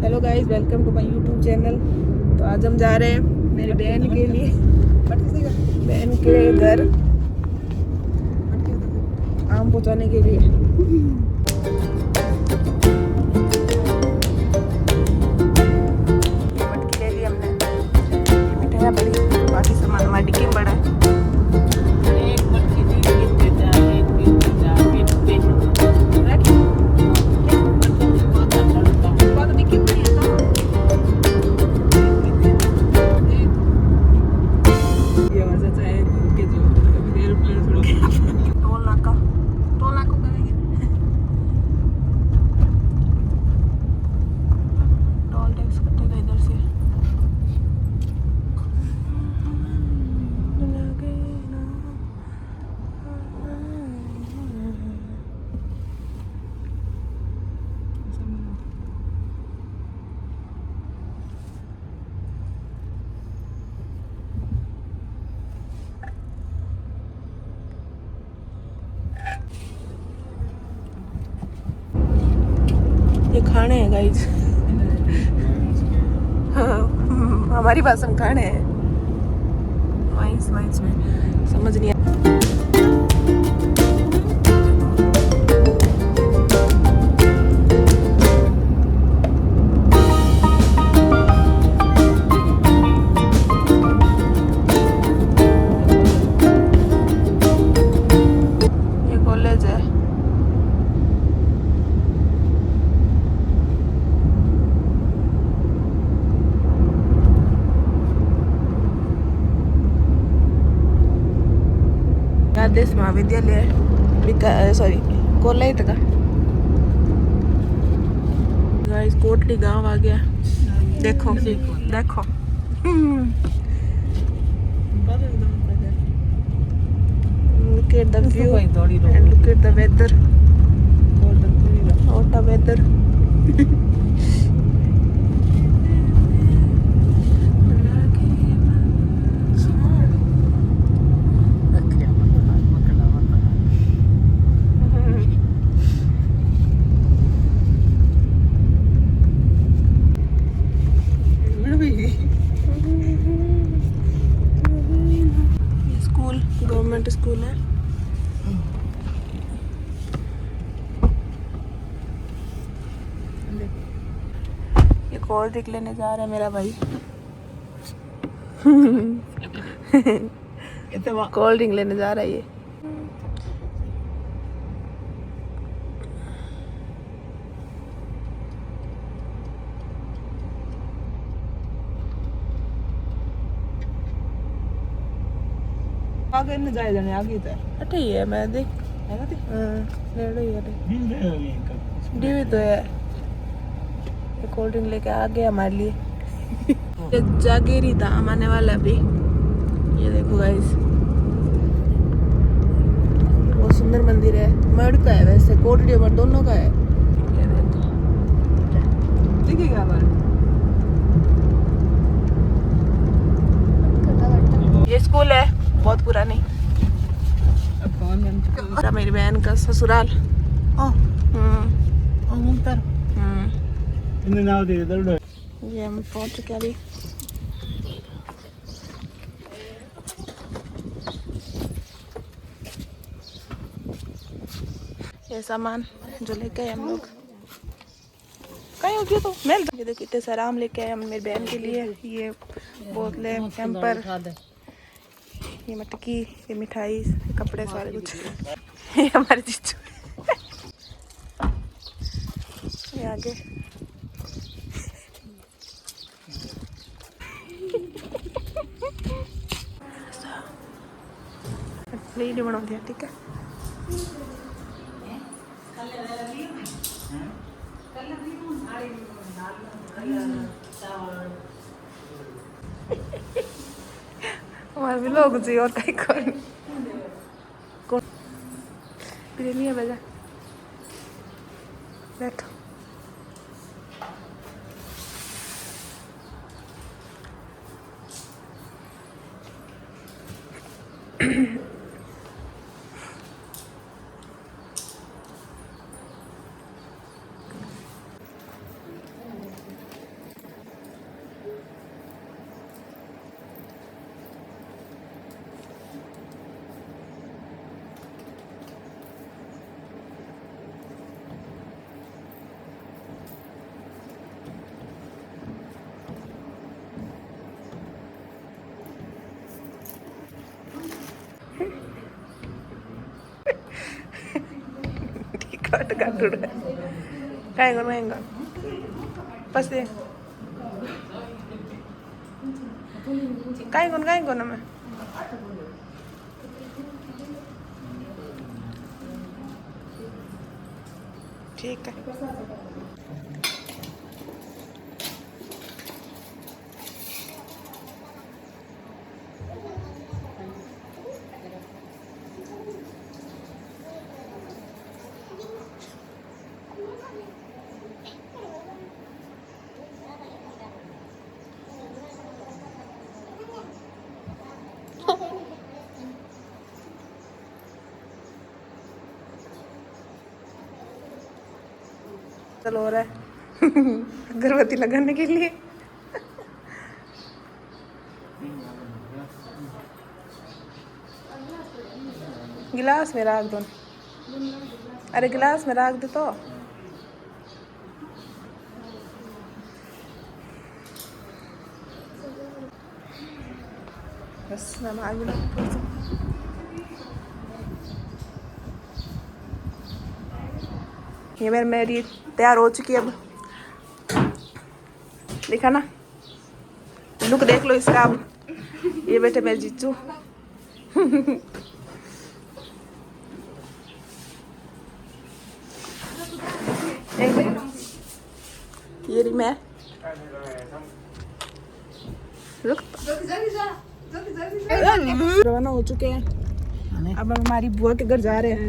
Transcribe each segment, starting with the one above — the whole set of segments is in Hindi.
Hello guys, welcome to my YouTube channel. तो आज हम जा रहे हैं मेरी बहन के लिए, बहन के घर आम पहुंचाने के लिए। मटकी ले ली हमने, मिठाइयाँ बड़ी, बाकी सामान हमारी डिक्की में पड़ा है। ये खाने हैं गाइस। हाँ, हमारी भाषा में खाने हैं। वाइंस में समझ नहीं आ। ये कॉलेज है। आदेश महाविद्यालय, सॉरी कॉलेज का गाइस। कोटली गांव आ गया। देखो देखो look at the view and look at the weather. What a weather. School government school है। ये कोल्ड ड्रिंक लेने जा रहा है मेरा भाई। कोल्ड ड्रिंक लेने जा रहा है ये। आगे न जाए जाने आगे तो अटे ही है, मैं देख है ना। ले लो ये डीवी तो है। ये कोल्ड ड्रिंक लेके आ गया हमारे लिए। ये जागीरी धाम आने वाला अभी। ये देखो गाइस, बहुत सुंदर मंदिर है। मर्ड का है वैसे, कोटड़ी मर्ड दोनों का है। ये देखो दिखेगा बार। ये स्कूल है, बहुत पुरानी। मेरी बहन का ससुराल। ये हम पहुंच चुके अभी। ये सामान जो लेके आए हम लोग कहीं हो गया तो मेल। ये देखो इतने सारे आम लेके आए हम मेरी बहन के लिए। ये बोतलें, कैंपर, ये मटकी, ये मिठाई, ये कपड़े, सारे कुछ। ये हमारे जीजू। ये आगे वीडियो बना दिया, ठीक है। हमारे भी लोग जी और कहीं कौन नहीं है बजा। बैठो। काटूड़ काय करूँ महंगा पसे काय कौन मैं ठीक है चलो हो रहा है अगरबत्ती लगाने के लिए गिलास में रख दो अरे गिलास में रख दे तो बस नमाज ये मेरी तैयार हो चुकी है अब देखा ना लुक देख लो इसका अब ये बेटे मेरे जीजू ये रही मैं रुक रवाना हो चुके हैं अब हम हमारी बुआ के घर जा रहे हैं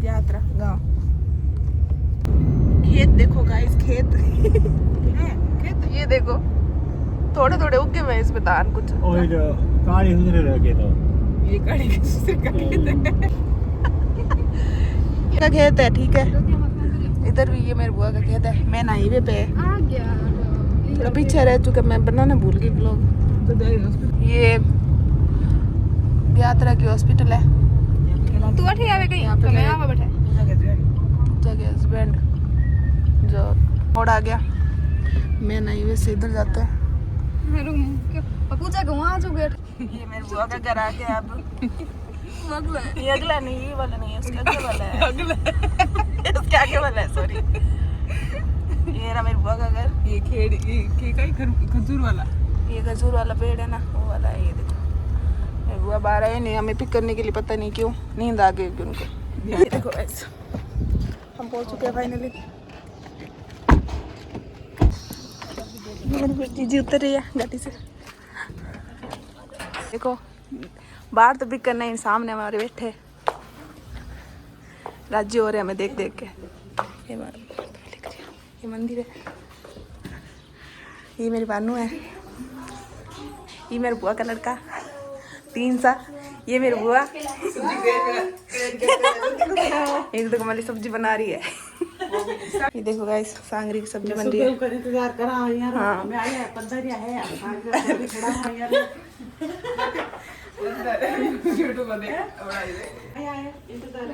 यात्रा गाँव खेत देखो गाइस खेत खेत ये देखो थोड़े थोड़े उगे हुए इसमें धान कुछ और काली हुजरे लगे तो ये काली का खेत है का खेत है ठीक है इधर भी ये मेरे बुआ का खेत है मैं हाईवे पे थोड़ा पीछे रह चुका मैं बनाना भूल गई ब्लॉग ये यात्रा की हॉस्पिटल है तू बैठे आवे कहीं पे मैं आवा बैठे जगह हस्बैंड जो मोड़ आ गया मैं नहीं वैसे इधर जाते हैं पूजा को वहाँ जो गेट ये मेरे बुआ का घर आ गया अब ये अगला नहीं ये वाला नहीं है उसके आगे वाला है अगला इसके आगे वाला है सॉरी ये रहा मेरे बुआ का घर ये खेड़ ये खजूर वाला ये खजूर वाला पेड़ है ना वो वाला है ये देखो मेरे बुआ बाहर आए नहीं हमें पिक करने के लिए पता नहीं क्यों नींद आ गई उनको ये देखो ऐसा हम पहुंच चुके हैं फाइनली मेरी जीजी उतर रही है गाड़ी से देखो बाहर तो पिक करना है सामने हमारे बैठे राज्य हो रहे हमें देख देख के ये मंदिर है ये मेरी बानू है ये मेरे बुआ का लड़का 3 साल ये मेरी बुआ एक तो कमाली सब्जी बना रही है ये देखो गाइस सांगरी की सब्जी बन रही है इंतजार करा यार हाँ। मैं आया पंदरिया है खड़ा हुआ यार यूट्यूब में आया इंतजार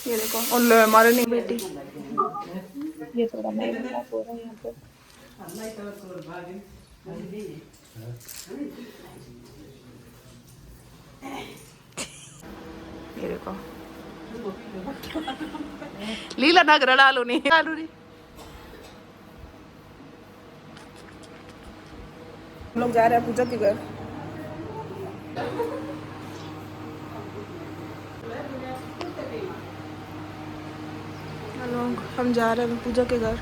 ये देखो और हमारे नहीं बेटी ये थोड़ा महंगा हो रहा है यहाँ पे ये देखो लीला नगर डालो नहीं डालू नहीं हम लोग जा रहे हैं पूजा के घर हम जा रहे हैं पूजा के घर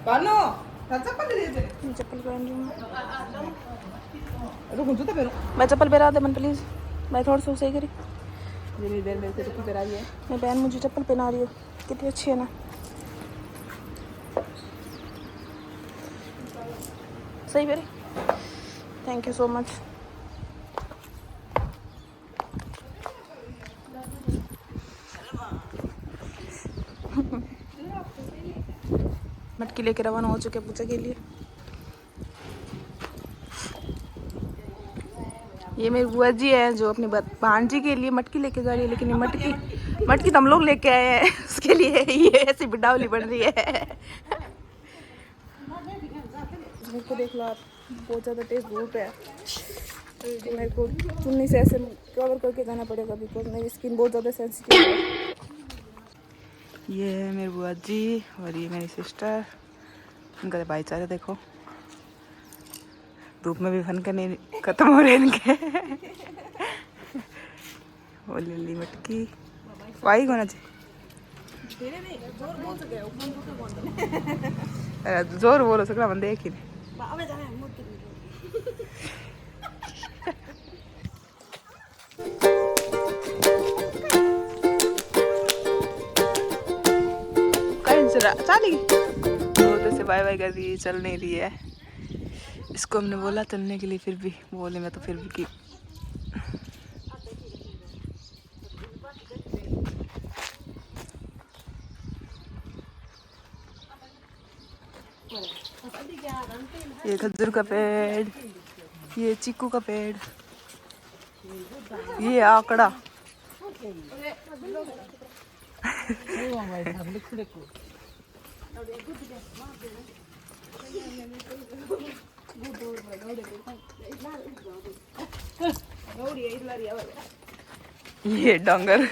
बानो चप्पल दे दे चप्पल पहन रही हूँ रुको जूते पहनो मैं चप्पल पहरा दे मन प्लीज मैं थोड़ा सा सही करी मेरी देर में से तो करा दिया मैं बहन मुझे चप्पल पहना रही हूँ कितनी अच्छी है ना सही मेरी थैंक यू सो मच मटकी लेके रवाना हो चुके हैं पूजा के लिए ये मेरी बुआ जी है जो अपनी भांजी के लिए मटकी लेके जा रही है लेकिन ये मटकी तो हम लोग लेके आए हैं उसके लिए ये ऐसी बिडावली बन रही है। मेरे को देख लो आप, बहुत ज़्यादा तेज धूप है तो मेरे को चुन्नी से ऐसे कवर करके जाना पड़ेगा बिकॉज मेरी स्किन बहुत ज़्यादा सेंसिटिव है। ये है मेरी बुआ जी और ये मेरी सिस्टर, इनका भाईचारा देखो, धूप में भी फन करने खत्म हो रहे इनके। वो लिली मटकी वाई होना चाहिए, जोर बोलो सकला बंदे एक ही ने। चाली तो से बाय बाय कर रही है, चल नहीं रही है। इसको हमने बोला चलने के लिए, फिर भी बोले मैं तो फिर भी की। ये खजूर का पेड़, ये चीकू का पेड़, ये आकड़ा। ये डंगर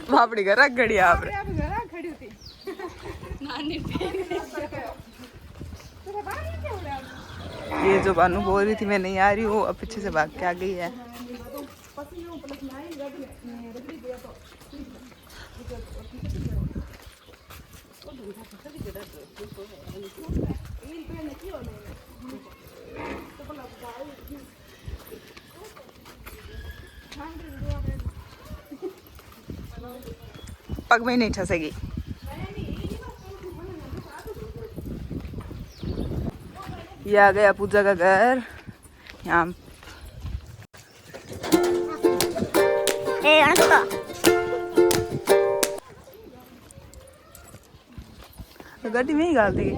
बापड़ी घर खड़ी आप ये जो बानू बोल रही थी मैं नहीं आ रही हूँ, अब पीछे से भाग के आ गई है। पग में नहीं ठसेगी। ये आ गया पूजा का घर। यहाँ गाड़ी में ही डाल दी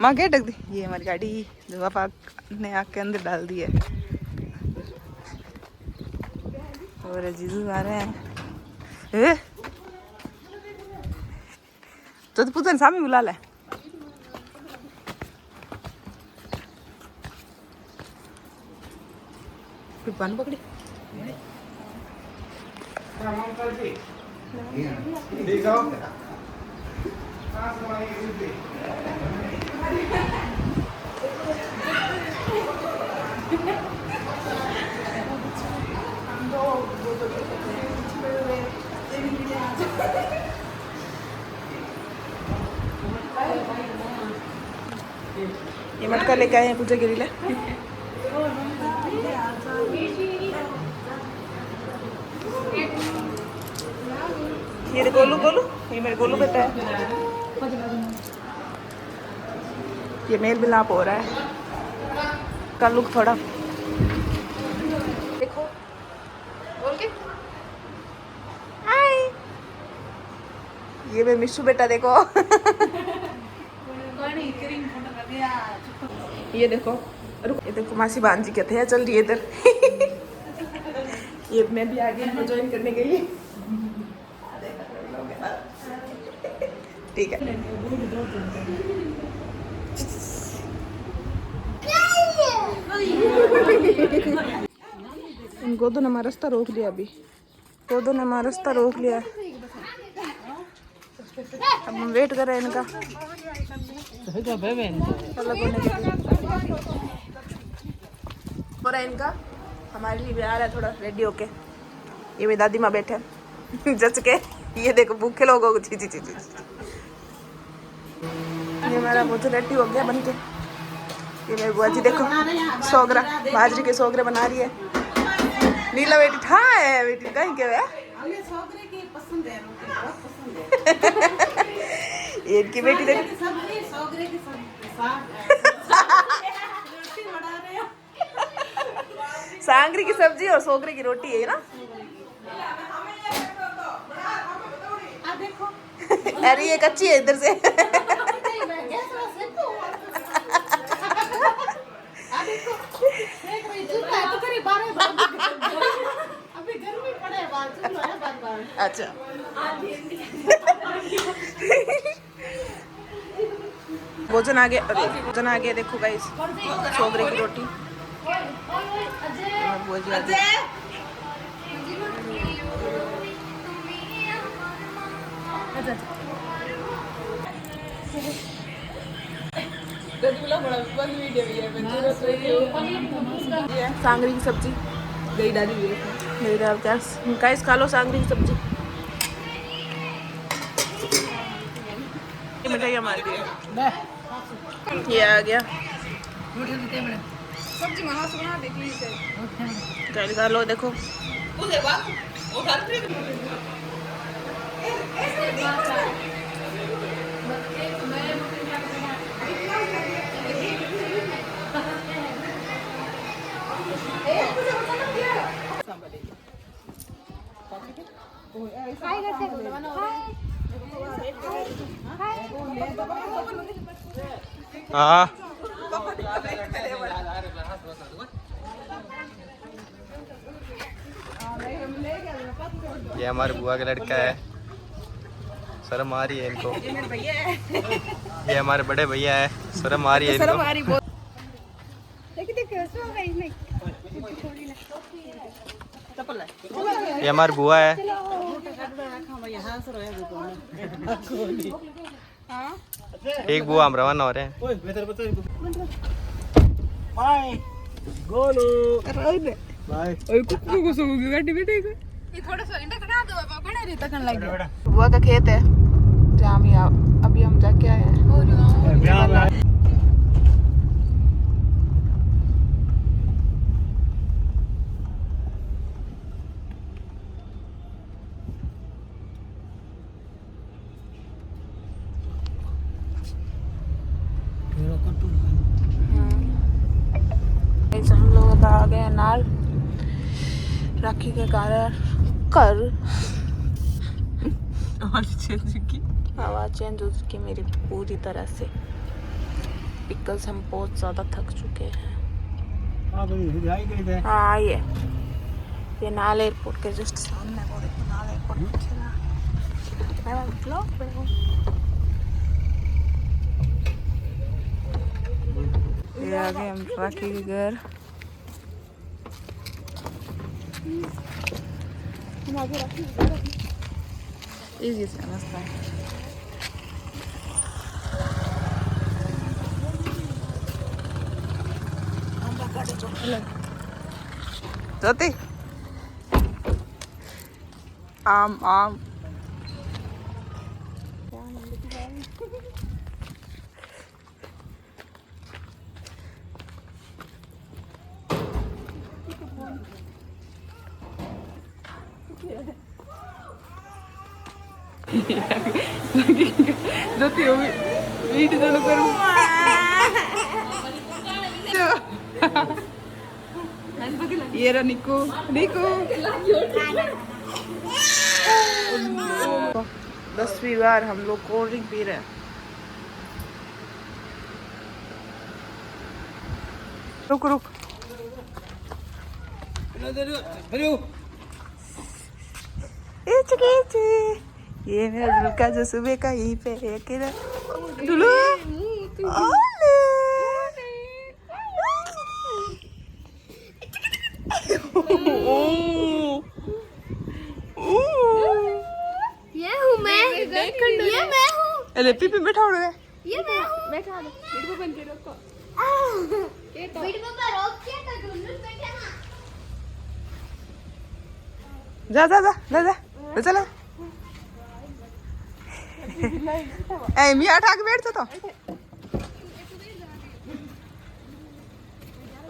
माँ, क्या ढक दी। ये हमारी गाड़ी जो पापा ने आग के अंदर डाल दी है। और जीजू आ रहे हैं। तो पूजा ने सामने बुला ले। पान पकड़ी ये मटका लेके आए हैं पूजा के लिए। ये गोलू गोलू, ये मेरे गोलू बेटा है। ये मेल मिलाप हो रहा है। का लुक थोड़ा देखो, बोल के हाय। ये मेरे मिशू बेटा देखो। ये देखो, ये देखो मासी भांजी कहते हैं चल रही है इधर। ये मैं भी आ गई इनको ज्वाइन करने के लिए। ठीक है। गोदो ने हमारा रास्ता रोक लिया। अभी गोदो ने हमारा रास्ता रोक लिया। अब हम वेट कर रहे हैं इनका अलग होने के लिए। हो रहा है इनका, हमारे लिए भी आ रहा है थोड़ा रेडी होके। ये मेरी दादी माँ बैठे जच के। ये देखो भूखे लोगों को जी जी जी जी। ये हमारा भोजन रेडी हो गया बनके। ये मेरी बुआ जी देखो सोगरा, बाजरी के सोगरे बना रही है। नीला बेटी ठा है, बेटी कहीं के है। ये इनकी बेटी देखो सांगरी की सब्जी और सोगरे की रोटी है ना। अरे ये कच्ची है इधर से। अभी गर्मी पड़े बात चलो है बार-बार। अच्छा भोजन आ गया, अरे भोजन आ गया। देखो गाइस, सोगरे की रोटी और भुजिया। सांगरी की सब्जी, दही डाली हुई है। दही डाल के गाइस खा लो सांगरी की सब्जी। ये मिठाई हमारी है, ये आ गया। सब्जी मना से बना देखी से गाइस खा लो, देखो हाँ ये हमारे बुआ का लड़का है, शर्म आ रही है इनको। ये हमारे बड़े भैया है, शर्म आ रही है इनको। ये हमारी बुआ है। एक बुआ हम रवाना हो रहे हैं। Bye Golu bye. ओए कुकू को सोगी गाड़ी में देखो ये थोड़ा सा इंडा कटा दो बाबा बड़ा रे तकन लग गया। बुआ का खेत है जहाँ अभी हम जाके आए हैं। हम लोग आ गए नाल राखी के कारण कर आवाज चेंज हो चुकी है मेरी पूरी तरह से, बिकॉज हम बहुत ज़्यादा थक चुके हैं। हाँ ये नाल एयरपोर्ट के जस्ट सामने नाल एयरपोर्ट ये आ गए हम राखी के घर। इजी से रास्ता है। जोती आम आम जोती हो वीट चालू करूँ। ये रहा निको निको 10वीं बार हम लोग कोल्ड ड्रिंक पी रहे हैं। रुक रुक ये मेरा दुल्का जो सुबह का यहीं पे है अकेला। दुलू ये हूँ मैं, ये मैं हूँ। अरे पीपी बैठा हो रहे ये मैं हूँ। बैठा दो। वीडियो बन के रखो। वीडियो पर रोक के तो दुल्हन बैठे ना। जा जा जा जा जा ले चला। ए मियाँ उठा के बैठ तो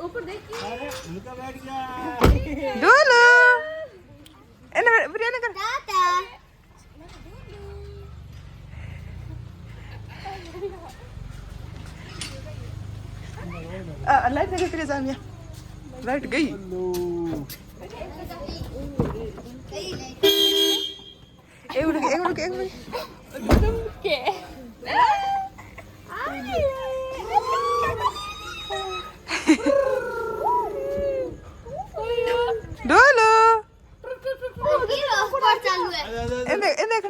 ऊपर देखिए। डोलो एने बिरयानी कर टाटा। लाइट लगी तेरे सामने, लाइट गई। एक मिनट के ए देखना